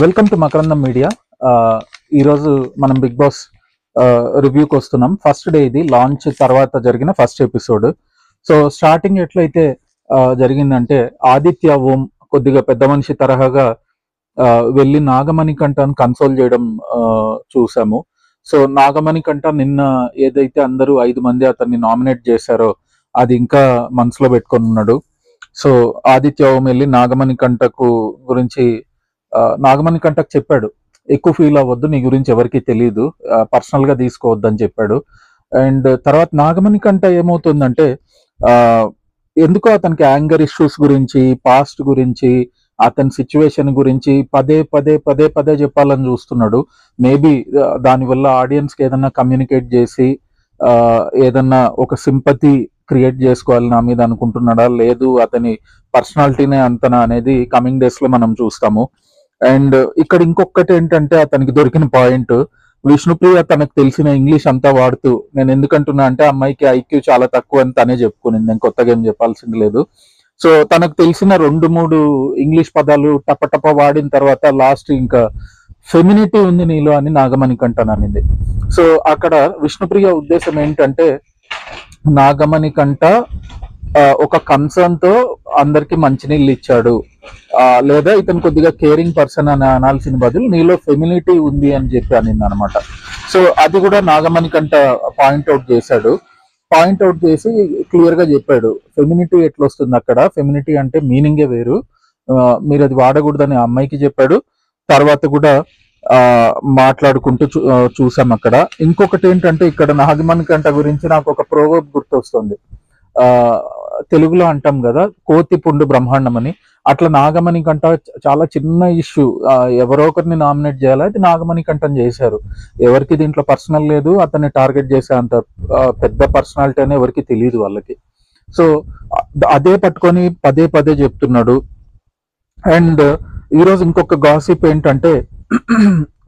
Welcome to Makarandam media. ఈరోజు మనం big boss రివ్యూకి వస్తున్నాం. ఫస్ట్ డే ఇది లాంచ్ తర్వాత జరిగిన ఫస్ట్ ఎపిసోడ్. సో స్టార్టింగ్ ఎట్లయితే జరిగిందంటే ఆదిత్య ఓం కొద్దిగా పెద్ద మనిషి తరహాగా వెళ్ళి నాగమణికంఠను కన్సోల్ చేయడం చూసాము. సో నాగమణికంఠ నిన్న ఏదైతే అందరూ 5 మంది అతన్ని నామినేట్ చేశారో అది ఇంకా మనసులో పెట్టుకొని ఉన్నాడు. సో ఆదిత్య ఓం వెళ్ళి నాగమణికంఠకు గురించి నాగమణికంఠకు చెప్పాడు, ఎక్కువ ఫీల్ అవ్వద్దు, నీ గురించి ఎవరికి తెలియదు, పర్సనల్ గా తీసుకోవద్దని చెప్పాడు. అండ్ తర్వాత నాగమణికంఠ ఏమవుతుందంటే ఎందుకో అతనికి యాంగర్ ఇష్యూస్ గురించి, పాస్ట్ గురించి, అతని సిచ్యువేషన్ గురించి పదే పదే పదే పదే చెప్పాలని చూస్తున్నాడు. మేబీ దానివల్ల ఆడియన్స్ కి ఏదన్నా కమ్యూనికేట్ చేసి ఏదన్నా ఒక సింపతి క్రియేట్ చేసుకోవాలి నా మీద అనుకుంటున్నాడా, లేదు అతని పర్సనాలిటీనే అంతనా అనేది కమింగ్ డేస్ లో మనం చూస్తాము. అండ్ ఇక్కడ ఇంకొకటి ఏంటంటే అతనికి దొరికిన పాయింట్, విష్ణుప్రియ తనకు తెలిసిన ఇంగ్లీష్ అంతా వాడుతూ, నేను ఎందుకంటున్నా అంటే అమ్మాయికి ఐక్యూ చాలా తక్కువ అని తనే చెప్పుకునింది, నేను కొత్తగా ఏం చెప్పాల్సింది లేదు. సో తనకు తెలిసిన 2-3 ఇంగ్లీష్ పదాలు టపటప వాడిన తర్వాత లాస్ట్ ఇంకా ఫెమినిటీ ఉంది నీలో అని నాగమణికంఠన్ అనింది. సో అక్కడ విష్ణుప్రియ ఉద్దేశం ఏంటంటే నాగమణికంఠ ఒక కన్సర్న్ తో అందరికి మంచినీళ్ళు ఇచ్చాడు, లేదా ఇతను కొద్దిగా కేరింగ్ పర్సన్ అని అనాల్సిన బదులు నీలో ఫెమినిటీ ఉంది అని చెప్పి అనింది అనమాట. సో అది కూడా నాగమణికంఠ పాయింట్అవుట్ చేశాడు. పాయింట్అవుట్ చేసి క్లియర్ గా చెప్పాడు ఫెమినిటీ ఎట్లా వస్తుంది అక్కడ, ఫెమినిటీ అంటే మీనింగే వేరు, మీరు అది వాడకూడదని ఆ అమ్మాయికి చెప్పాడు. తర్వాత కూడా మాట్లాడుకుంటూ చూసాం అక్కడ. ఇంకొకటి ఏంటంటే ఇక్కడ నాగమణికంఠ గురించి నాకు ఒక ప్రోవర్బ్ గుర్తొస్తుంది. తెలుగులో అంటాం కదా, కోతి పుండు బ్రహ్మాండం అని. అట్లా నాగమణికంఠ చాలా చిన్న ఇష్యూ, ఎవరో ఒకరిని నామినేట్ చేయాలి, అది నాగమణికంఠని చేశారు. ఎవరికి దీంట్లో పర్సనల్ లేదు, అతన్ని టార్గెట్ చేసే అంత పెద్ద పర్సనాలిటీ అని ఎవరికి తెలియదు వాళ్ళకి. సో అదే పట్టుకొని పదే పదే చెప్తున్నాడు. అండ్ ఈరోజు ఇంకొక గాసిప్ ఏంటంటే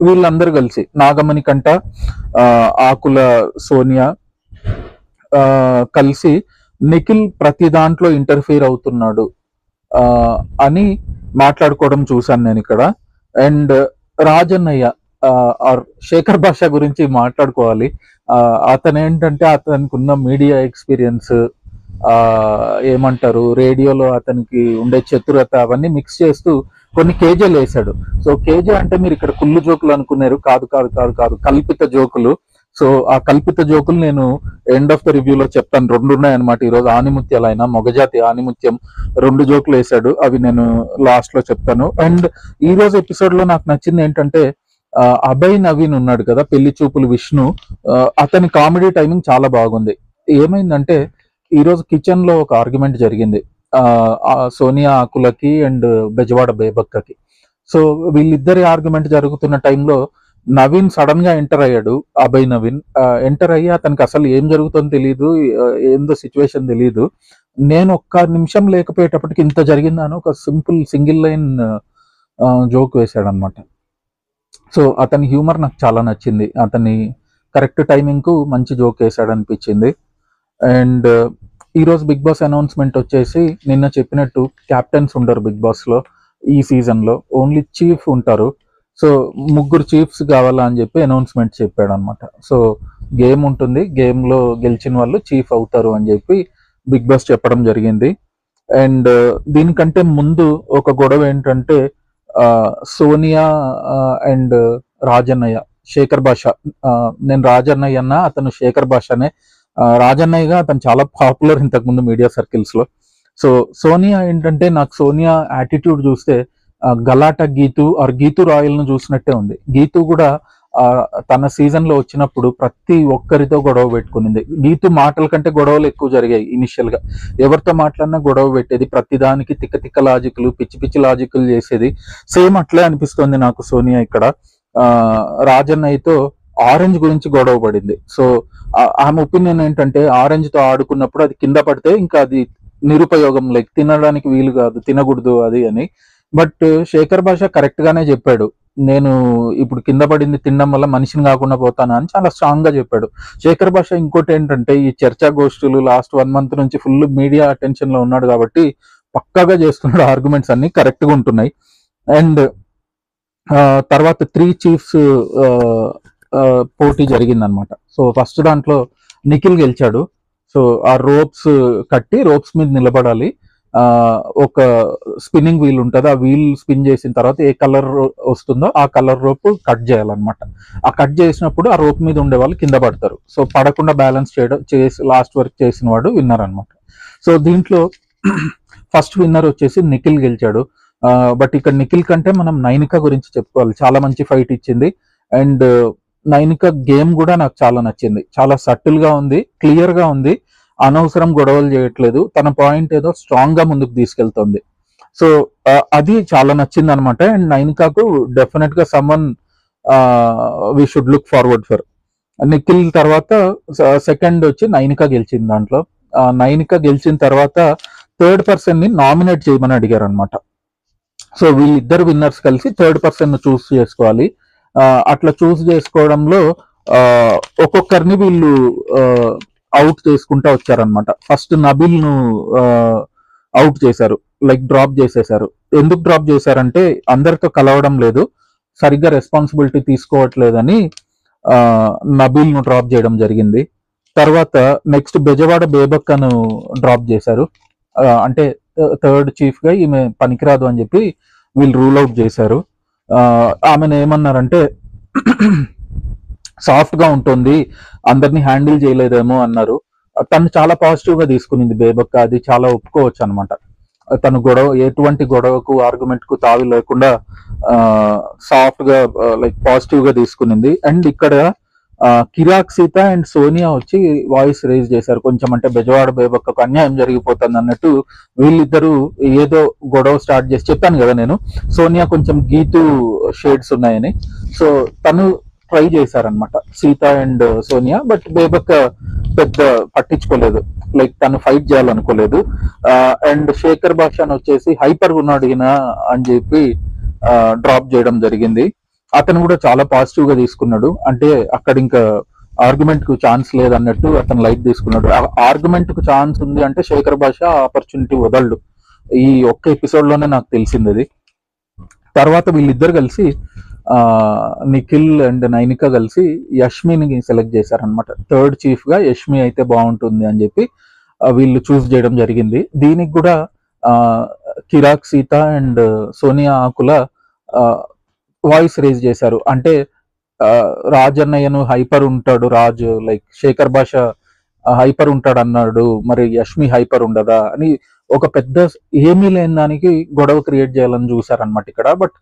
వీళ్ళందరూ కలిసి నాగమణికంఠ, ఆకుల సోనియా కలిసి నిఖిల్ ప్రతి దాంట్లో ఇంటర్ఫీర్ అవుతున్నాడు అని మాట్లాడుకోవడం చూశాను నేను ఇక్కడ. అండ్ రాజన్నయ్య ఆర్ శేఖర్ భాష గురించి మాట్లాడుకోవాలి. అతను ఏంటంటే అతనికి ఉన్న మీడియా ఎక్స్పీరియన్స్, ఏమంటారు, రేడియోలో అతనికి ఉండే చతురత, అవన్నీ మిక్స్ చేస్తూ కొన్ని కేజీలు వేశాడు. సో కేజీ అంటే మీరు ఇక్కడ కుళ్ళు జోకులు అనుకున్నారు, కాదు కాదు కాదు కాదు, కల్పిత జోకులు. సో ఆ కల్పిత జోకులు నేను ఎండ్ ఆఫ్ ద రివ్యూలో చెప్తాను. 2 ఉన్నాయన్నమాట ఈరోజు. ఆనిముత్యాలైన మొగజాతి ఆనిముత్యం 2 జోకులు వేశాడు, అవి నేను లాస్ట్ లో చెప్తాను. అండ్ ఈ రోజు ఎపిసోడ్ లో నాకు నచ్చింది ఏంటంటే అభయ్ నవీన్ ఉన్నాడు కదా, పెళ్లి చూపులు విష్ణు, అతని కామెడీ టైమింగ్ చాలా బాగుంది. ఏమైందంటే ఈ రోజు కిచెన్ లో ఒక ఆర్గ్యుమెంట్ జరిగింది సోనియా ఆకులకి అండ్ బెజవాడ బేబక్కకి. సో వీళ్ళిద్దరి ఆర్గ్యుమెంట్ జరుగుతున్న టైంలో నవీన్ సడన్ గా ఎంటర్ అయ్యాడు. అభయ్ నవీన్ ఎంటర్ అయ్యి అతనికి అసలు ఏం జరుగుతుందో తెలియదు, ఏందో సిచ్యువేషన్ తెలియదు. నేను ఒక్క నిమిషం లేకపోయేటప్పటికి ఇంత జరిగిందని ఒక సింగిల్ లైన్ జోక్ వేశాడు అనమాట. సో అతని హ్యూమర్ నాకు చాలా నచ్చింది, అతని కరెక్ట్ టైమింగ్ కు మంచి జోక్ వేశాడు అనిపించింది. అండ్ ఈరోజు బిగ్ బాస్ అనౌన్స్మెంట్ వచ్చేసి, నిన్న చెప్పినట్టు క్యాప్టెన్స్ ఉండరు బిగ్ బాస్ లో ఈ సీజన్ లో, ఓన్లీ చీఫ్ ఉంటారు. సో 3 చీఫ్స్ కావాలా అని చెప్పి అనౌన్స్మెంట్ చెప్పాడు అనమాట. సో గేమ్ ఉంటుంది, గేమ్ లో గెలిచిన వాళ్ళు చీఫ్ అవుతారు అని చెప్పి బిగ్ బాస్ చెప్పడం జరిగింది. అండ్ దీనికంటే ముందు ఒక గొడవ ఏంటంటే సోనియా అండ్ రాజన్నయ్య, శేఖర్ భాష, నేను రాజన్నయ్య అన్న, అతను శేఖర్ భాషనే. రాజన్నయ్యగా అతను చాలా పాపులర్ ఇంతకుముందు మీడియా సర్కిల్స్ లో. సో సోనియా ఏంటంటే, నాకు సోనియా యాటిట్యూడ్ చూస్తే గలాటా గీతు ఆర్ గీతు రాయల్ ను చూసినట్టే ఉంది. గీతు కూడా తన సీజన్ లో వచ్చినప్పుడు ప్రతి ఒక్కరితో గొడవ పెట్టుకునింది. గీతు మాటల కంటే గొడవలు ఎక్కువ జరిగాయి ఇనిషియల్ గా, ఎవరితో మాట్లాడినా గొడవ పెట్టేది, ప్రతిదానికి తిక్క తిక్క లాజిక్లు, పిచ్చి పిచ్చి లాజిక్లు చేసేది. సేమ్ అట్లే అనిపిస్తుంది నాకు సోనియా ఇక్కడ. రాజన్నయ్యతో ఆరెంజ్ గురించి గొడవ పడింది. సో ఆమె ఒపీనియన్ ఏంటంటే ఆరెంజ్ తో ఆడుకున్నప్పుడు అది కింద పడితే ఇంకా అది నిరుపయోగం, లైక్ తినడానికి వీలు కాదు, తినకూడదు అది అని. బట్ శేఖర్ భాష కరెక్ట్ గానే చెప్పాడు, నేను ఇప్పుడు కింద పడింది తినడం వల్ల మనిషిని కాకుండా పోతాను అని చాలా స్ట్రాంగ్ గా చెప్పాడు శేఖర్ భాష. ఇంకోటి ఏంటంటే ఈ చర్చా గోష్ఠులు లాస్ట్ 1 month నుంచి ఫుల్ మీడియా అటెన్షన్ లో ఉన్నాడు కాబట్టి పక్కాగా చేస్తున్నాడు, ఆర్గ్యుమెంట్స్ అన్ని కరెక్ట్ గా ఉంటున్నాయి. అండ్ తర్వాత 3 చీఫ్స్ పోటీ జరిగిందనమాట. సో ఫస్ట్ దాంట్లో నిఖిల్ గెలిచాడు. సో ఆ రోప్స్ కట్టి రోప్స్ మీద నిలబడాలి. ఒక స్పిన్నింగ్ వీల్ ఉంటుంది, ఆ వీల్ స్పిన్ చేసిన తర్వాత ఏ కలర్ వస్తుందో ఆ కలర్ రోప్ కట్ చేయాలన్నమాట. ఆ కట్ చేసినప్పుడు ఆ రోప్ మీద ఉండే వాళ్ళు కింద పడతారు. సో పడకుండా బ్యాలెన్స్ చేయడం చేసి లాస్ట్ వరకు చేసిన వాడు విన్నర్ అనమాట. సో దీంట్లో ఫస్ట్ విన్నర్ వచ్చేసి నిఖిల్ గెలిచాడు. బట్ ఇక్కడ నిఖిల్ కంటే మనం నైనిక గురించి చెప్పుకోవాలి. చాలా మంచి ఫైట్ ఇచ్చింది. అండ్ నైనిక గేమ్ కూడా నాకు చాలా నచ్చింది. చాలా సటిల్ గా ఉంది, క్లియర్ గా ఉంది, అనవసరం గొడవలు చేయట్లేదు, తన పాయింట్ ఏదో స్ట్రాంగ్ గా ముందుకు తీసుకెళ్తుంది. సో అది చాలా నచ్చింది అనమాట. అండ్ నైనికాకు డెఫినెట్ గా someone we should look forward for. నిఖిల్ తర్వాత సెకండ్ వచ్చి నైనిక గెలిచింది. దాంట్లో నైనిక గెలిచిన తర్వాత థర్డ్ పర్సన్ ని నామినేట్ చేయమని అడిగారు అనమాట. సో వీళ్ళిద్దరు విన్నర్స్ కలిసి థర్డ్ పర్సన్ చూస్ చేసుకోవాలి. అట్లా చూస్ చేసుకోవడంలో ఒక్కొక్కరిని వీళ్ళు అవుట్ చేసుకుంటా వచ్చారనమాట. ఫస్ట్ నబిల్ ను అవుట్ చేశారు, లైక్ డ్రాప్ చేసేశారు. ఎందుకు డ్రాప్ చేశారంటే అందరితో కలవడం లేదు, సరిగ్గా రెస్పాన్సిబిలిటీ తీసుకోవట్లేదని నబిల్ ను డ్రాప్ చేయడం జరిగింది. తర్వాత నెక్స్ట్ బెజవాడ బేబక్కను డ్రాప్ చేశారు. అంటే థర్డ్ చీఫ్ గా ఈమె పనికిరాదు అని చెప్పి వీళ్ళు రూల్ అవుట్ చేశారు. ఆమెను ఏమన్నారంటే సాఫ్ట్ గా ఉంటుంది, అందరినీ హ్యాండిల్ చేయలేదేమో అన్నారు. తను చాలా పాజిటివ్ గా తీసుకునింది బేబక్క, అది చాలా ఒప్పుకోవచ్చు అనమాట. తను ఎటువంటి గొడవకు ఆర్గ్యుమెంట్ కు తావి లేకుండా సాఫ్ట్ గా లైక్ పాజిటివ్ గా తీసుకునింది. అండ్ ఇక్కడ కిరాక్ సీత అండ్ సోనియా వచ్చి వాయిస్ రేజ్ చేశారు కొంచెం, అంటే బెజవాడ బేబక్కకు అన్యాయం జరిగిపోతుంది అన్నట్టు. వీళ్ళిద్దరూ ఏదో గొడవ స్టార్ట్ చేసి, చెప్పాను కదా నేను సోనియా కొంచెం గీతు షేడ్స్ ఉన్నాయని, సో తను ట్రై చేశారనమాట సీత అండ్ సోనియా. బట్ బేబక్క పెద్ద పట్టించుకోలేదు, లైక్ తను ఫైట్ చేయాలనుకోలేదు. అండ్ శేఖర్ భాషను వచ్చేసి హైపర్ ఉన్నాడు ఈయన అని చెప్పి డ్రాప్ చేయడం జరిగింది. అతను కూడా చాలా పాజిటివ్ గా తీసుకున్నాడు, అంటే అక్కడ ఇంకా ఆర్గ్యుమెంట్ కు ఛాన్స్ లేదన్నట్టు అతను లైట్ తీసుకున్నాడు. ఆర్గ్యుమెంట్ కు ఛాన్స్ ఉంది అంటే శేఖర్ భాష ఆపర్చునిటీ వదలడు. ఈ ఒక్క ఎపిసోడ్ లోనే నాకు తెలిసింది అది. తర్వాత వీళ్ళిద్దరు కలిసి నిఖిల్ అండ్ నైనిక కలిసి యష్మిని సెలెక్ట్ చేశారనమాట. థర్డ్ చీఫ్ గా యష్మి అయితే బాగుంటుంది అని చెప్పి వీళ్ళు చూస్ చేయడం జరిగింది. దీనికి కూడా Kiraak Sita and Sonia Akula voice raise చేశారు. అంటే రాజ్ అన్నయ్యను హైపర్ ఉంటాడు, రాజు లైక్ శేఖర్ భాష హైపర్ ఉంటాడు అన్నాడు, మరి యష్మి హైపర్ ఉండదా అని ఒక పెద్ద ఏమీ లేని దానికి గొడవ క్రియేట్ చేయాలని చూసారనమాట ఇక్కడ. బట్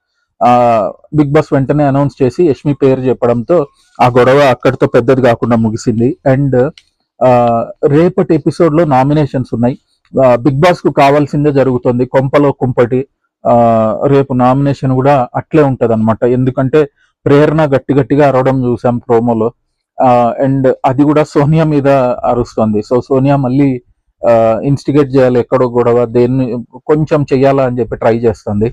బిగ్ బాస్ వెంటనే అనౌన్స్ చేసి యష్మి పేరు చెప్పడంతో ఆ గొడవ అక్కడితో పెద్దది కాకుండా ముగిసింది. అండ్ రేపటి ఎపిసోడ్ లో నామినేషన్స్ ఉన్నాయి. బిగ్ బాస్ కు కావాల్సిందే జరుగుతుంది, కొంపలో కుంపటి. రేపు నామినేషన్ కూడా అట్లే ఉంటది అనమాట. ఎందుకంటే ప్రేరణ గట్టిగా అరవడం చూసాం ప్రోమోలో. అండ్ అది కూడా సోనియా మీద అరుస్తుంది. సో సోనియా మళ్ళీ ఇన్స్టిగేట్ చేయాలి, ఎక్కడో గొడవ దేన్ని కొంచెం చెయ్యాలా అని చెప్పి ట్రై చేస్తుంది.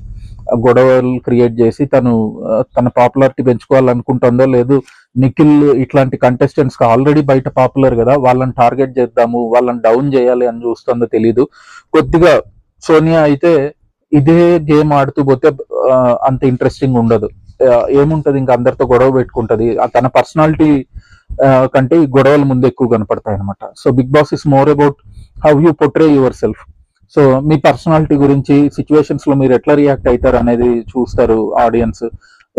గొడవలు క్రియేట్ చేసి తన పాపులారిటీ పెంచుకోవాలనుకుంటుందో లేదు, నిఖిల్ ఇట్లాంటి కంటెస్టెంట్స్ ఆల్రెడీ బయట పాపులర్ కదా, వాళ్ళని టార్గెట్ చేద్దాము, వాళ్ళని డౌన్ చేయాలి అని చూస్తుందో తెలీదు. కొద్దిగా సోనియా అయితే ఇదే గేమ్ ఆడుతూ పోతే అంత ఇంట్రెస్టింగ్ ఉండదు. ఏముంటది, ఇంకా అందరితో గొడవ పెట్టుకుంటది. తన పర్సనాలిటీ కంటే ఈ గొడవలు ముందు ఎక్కువ కనపడతాయి అనమాట. So Bigg Boss is more about how you portray yourself. So మీ పర్సనాలిటీ గురించి, సిచ్యువేషన్స్ లో మీరు ఎట్లా రియాక్ట్ అవుతారు అనేది చూస్తారు ఆడియన్స్.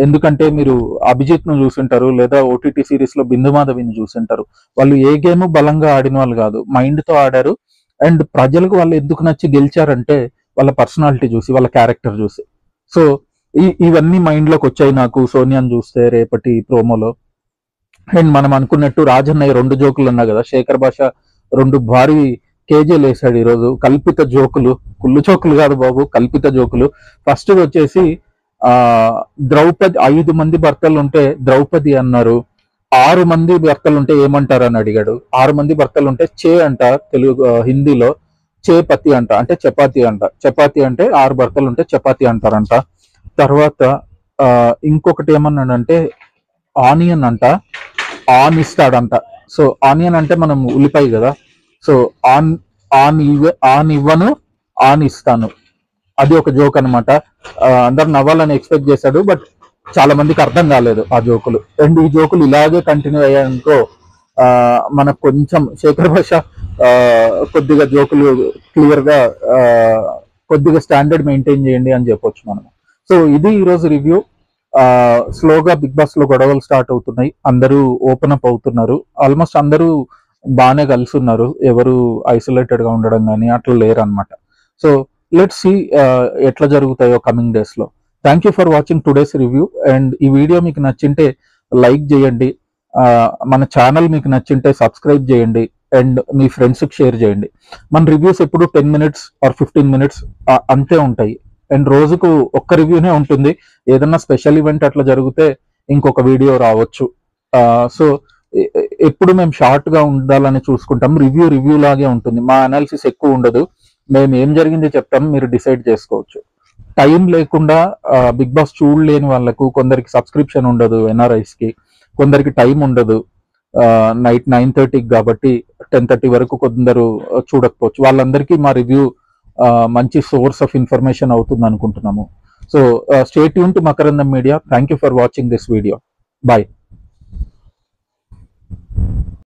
ఎందుకంటే మీరు అభిజిత్ ను చూసింటారు, లేదా ఓటీటీ సిరీస్ లో బిందు మాధవిని చూసింటారు. వాళ్ళు ఏ గేమ్ బలంగా ఆడిన వాళ్ళు కాదు, మైండ్ తో ఆడారు. అండ్ ప్రజలకు వాళ్ళు ఎందుకు నచ్చి గెలిచారంటే వాళ్ళ పర్సనాలిటీ చూసి, వాళ్ళ క్యారెక్టర్ చూసి. సో ఇవన్నీ మైండ్ లోకి వచ్చాయి నాకు సోనియాని చూస్తే రేపటి ప్రోమోలో. అండ్ మనం అనుకున్నట్టు రాజన్నయ్య 2 జోకులు అన్నా కదా, శేఖర్ భాష 2 భారీ కేజీలు వేసాడు ఈరోజు. కల్పిత జోకులు, కుళ్ళు జోకులు కాదు బాబు, కల్పిత జోకులు. ఫస్ట్ వచ్చేసి ద్రౌపది 5 మంది భర్తలు ఉంటే ద్రౌపది అన్నారు, 6 మంది భర్తలు ఉంటే ఏమంటారు అని అడిగాడు. 6 మంది భర్తలు ఉంటే చే అంట, తెలుగు హిందీలో చేపతి అంట, అంటే చపాతి అంట. చపాతి అంటే 6 భర్తలు ఉంటే చపాతి అంటారంట. తర్వాత ఇంకొకటి ఏమన్నాడంటే ఆనియన్ అంట, ఆన్ ఇస్తాడంట. సో ఆనియన్ అంటే మనం ఉల్లిపాయ కదా, సో ఆన్ ఇవ్వను, ఆన్ ఇస్తాను, అది ఒక జోక్ అనమాట. అందరు నవ్వాలని ఎక్స్పెక్ట్ చేశాడు, బట్ చాలా మందికి అర్థం కాలేదు ఆ జోకులు. అండ్ ఈ జోకులు ఇలాగే కంటిన్యూ అయ్యాయనుకో మనకు కొంచెం శేఖర్ భాష కొద్దిగా జోకులు క్లియర్ గా కొద్దిగా స్టాండర్డ్ మెయింటైన్ చేయండి అని చెప్పొచ్చు మనం. సో ఇది ఈరోజు రివ్యూ. స్లోగా బిగ్ బాస్ లో గొడవలు స్టార్ట్ అవుతున్నాయి, అందరూ ఓపెన్ అప్ అవుతున్నారు, ఆల్మోస్ట్ అందరూ బాగానే కలిసి ఉన్నారు, ఎవరు ఐసోలేటెడ్ గా ఉండడం కానీ అట్లా లేరు అనమాట. సో లెట్స్ సీ ఎట్లా జరుగుతాయో కమింగ్ డేస్ లో. Thank you for watching today's review. And ఈ వీడియో మీకు నచ్చింటే లైక్ చేయండి, మన ఛానల్ మీకు నచ్చింటే సబ్స్క్రైబ్ చేయండి, అండ్ మీ ఫ్రెండ్స్కి షేర్ చేయండి. మన రివ్యూస్ ఎప్పుడు 10 minutes ఆర్ 15 minutes అంతే ఉంటాయి. అండ్ రోజుకు ఒక్క రివ్యూనే ఉంటుంది. ఏదన్నా స్పెషల్ ఈవెంట్ అట్లా జరిగితే ఇంకొక వీడియో రావచ్చు. సో ఎప్పుడు మేము షార్ట్ గా ఉండాలని చూసుకుంటాం. రివ్యూ లాగే ఉంటుంది, మా అనాలిసిస్ ఎక్కువ ఉండదు. మేము ఏం జరిగింది చెప్తాం, మీరు డిసైడ్ చేసుకోవచ్చు. టైం లేకుండా బిగ్ బాస్ చూడలేని వాళ్ళకు, కొందరికి సబ్స్క్రిప్షన్ ఉండదు ఎన్ఆర్ఐస్ కి, కొందరికి టైం ఉండదు, నైట్ 9:30 కాబట్టి 10:30 వరకు కొందరు చూడకపోవచ్చు. వాళ్ళందరికీ మా రివ్యూ మంచి సోర్స్ ఆఫ్ ఇన్ఫర్మేషన్ అవుతుంది అనుకుంటున్నాము. So stay tune to Makarandam media. Thank you for watching this video. Bye.